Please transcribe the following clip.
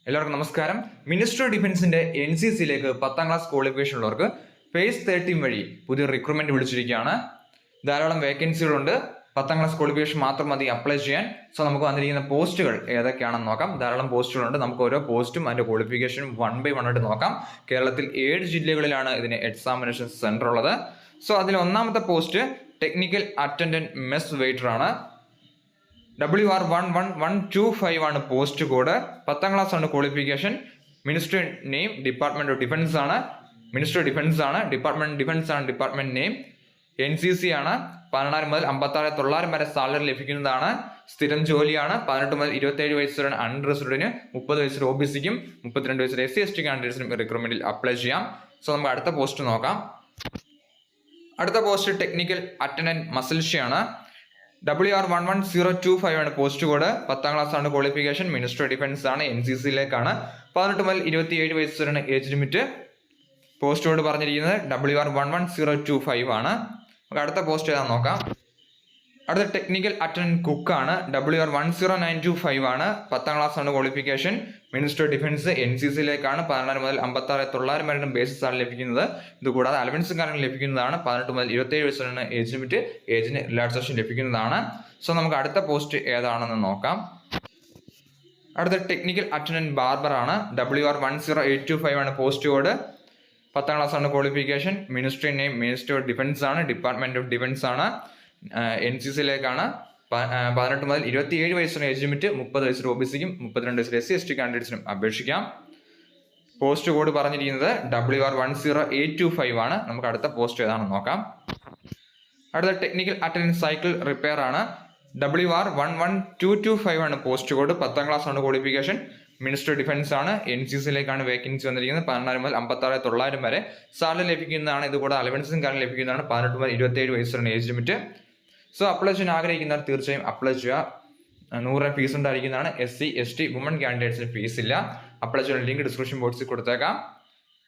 എല്ലാവർക്കും നമസ്കാരം. Minister of ഡിഫൻസിന്റെ NCCയിലേക്ക് 10ാം class qualification ഉള്ളവർക്ക് phase 13 വഴി പുതിയ റിക്രൂട്ട്മെന്റ് വിളിച്ചിരിക്കുകയാണ്. ധാരാളം വേക്കൻസികളുണ്ട്. 10ാം ക്ലാസ് ക്വാളിഫിക്കേഷൻ മാത്രം മതി അപ്ലൈ ചെയ്യാൻ. സോ നമുക്ക് വന്നിരിക്കുന്ന പോസ്റ്റുകൾ ഏതൊക്കെയാണെന്ന് നോക്കാം. ധാരാളം പോസ്റ്റുകളുണ്ട്. നമുക്ക് ഓരോ പോസ്റ്റും അതിന്റെ ക്വാളിഫിക്കേഷനും 1 by 1 ആയിട്ട് നോക്കാം. കേരളത്തിൽ 7 ജില്ലകളിലാണ് ഇതിന് എക്സാമിനേഷൻ സെന്റർ ഉള്ളത്. സോ അതിൽ ഒന്നാമത്തെ post technical attendant mess waiter ആണ്. WR11125 ആണ് പോസ്റ്റ് കോഡ്. 10ാം ക്ലാസ് ആണ് qualification. Minister name department of defence ആണ്. മിനിസ്റ്റർ ഓഫ് ഡിഫൻസ് ആണ്. ഡിപ്പാർട്ട്മെന്റ് ഡിഫൻസ് ആണ് ഡിപ്പാർട്ട്മെന്റ് നെയിം. NCC ആണ്. 16 മുതൽ 56,900 വരെ സാലറി ലഭിക്കുന്നതാണ്. സ്ഥിരം ജോലിയാണ്. 18 മുതൽ 27 വയസ്സ് വരെ അൺറിസർവ്ഡിന്, 30 വയസ്സിൽ OBCക്കും 32 വയസ്സിൽ SC/ST കാൻഡിഡേറ്റ്സിനും റിക്രൂട്ട്മെന്റിൽ അപ്ലൈ ചെയ്യാം. സോ നമുക്ക് അടുത്ത പോസ്റ്റ് നോക്കാം. അടുത്ത പോസ്റ്റ് ടെക്നിക്കൽ അറ്റൻഡന്റ് മസിൽഷിയാണ്. WR11025 ആണ് പോസ്റ്റ് കോഡ്. 10ാം ക്ലാസ് ആണ് ക്വാളിഫിക്കേഷൻ. മിനിസ്റ്റർ ഓഫ് ഡിഫൻസ് ആണ്. NCCയിലേക്കാണ്. 18 മുതൽ 27 വയസ്സ് വരെയാണ് ഏജ് ലിമിറ്റ്. പോസ്റ്റ് കോഡ് പറഞ്ഞിരിക്കുന്നത് WR11025 ആണ്. നമുക്ക് അടുത്ത പോസ്റ്റ് ഏതാണെന്ന് നോക്കാം. അടുത്ത ടെക്നിക്കൽ അറ്റൻഡന്റ് കുക്ക് ആണ്. WR10925 ആണ്. 10ാം ക്ലാസ് ആണ് ക്വാളിഫിക്കേഷൻ. മിനിസ്റ്റർ ഓഫ് ഡിഫൻസ് NCCയിലേക്കാണ്. 16 മുതൽ 56,900 വരെയാണ് ബേസിക് സാലറി ലഭിക്കുന്നത്. ഇതുകൂടാതെ അലവൻസും കാര്യങ്ങളും ലഭിക്കുന്നതാണ്. 18 മുതൽ 27 വയസ്സാണ് ഏജ് ലിമിറ്റ്. ഏജിന് റിലാക്സേഷൻ ലഭിക്കുന്നതാണ്. സോ നമുക്ക് അടുത്ത പോസ്റ്റ് ഏതാണെന്ന് നോക്കാം. അടുത്ത ടെക്നിക്കൽ അറ്റൻഡന്റ് ബാർബർ ആണ്. WR10825 ആണ് പോസ്റ്റ് കോഡ്. 10ാം ക്ലാസ് ആണ് qualification. Minister name minister of defence ആണ്. ഡിപ്പാർട്ട്മെന്റ് ഓഫ് ഡിഫൻസ് ആണ്. NCCയിലേക്കാണ്. 18 മുതൽ 27 വയസ്സിന് ഏജ് ലിമിറ്റ്. 30 വയസ്സിൽ OBCക്കും 32 വയസ്സിൽ SC/ST കാൻഡിഡേറ്റ്സിനും അപേക്ഷിക്കാം. പോസ്റ്റ് കോഡ് പറഞ്ഞിരിക്കുന്നത് WR10825 ആണ്. നമുക്ക് അടുത്ത പോസ്റ്റ് ഏതാണെന്ന് നോക്കാം. അടുത്ത ടെക്നിക്കൽ അറ്റൻഡന്റ് സൈക്കിൾ റിപ്പയർ ആണ്. WR11225 ആണ് പോസ്റ്റ് കോഡ്. 10ാം ക്ലാസ് ആണ് ക്വാളിഫിക്കേഷൻ. മിനിസ്റ്റർ ഓഫ് ഡിഫൻസ് ആണ്. NCCയിലേക്കാണ് വേക്കൻസി വന്നിരിക്കുന്നത്. 16 മുതൽ 56,900 വരെ സാലറി ലഭിക്കുന്നതാണ്. ഇതുകൂടെ അലവൻസും കാര്യം ലഭിക്കുന്നതാണ്. 18 മുതൽ 27 വയസ്സാണ് ഏജ് ലിമിറ്റ്. സോ അപ്ലൈ ചെയ്യാൻ ആഗ്രഹിക്കുന്നവർ തീർച്ചയായും അപ്ലൈ ചെയ്യുക. 100 ഫീസ് ഉണ്ടായിരിക്കുന്നതാണ്. SC/ST വുമൺ കാൻഡിഡേറ്റ്സിന് ഫീസ് ഇല്ല. അപ്ലൈ ചെയ്യാൻ ലിങ്ക് ഡിസ്ക്രിപ്ഷൻ ബോക്സിൽ കൊടുത്തേക്കാം.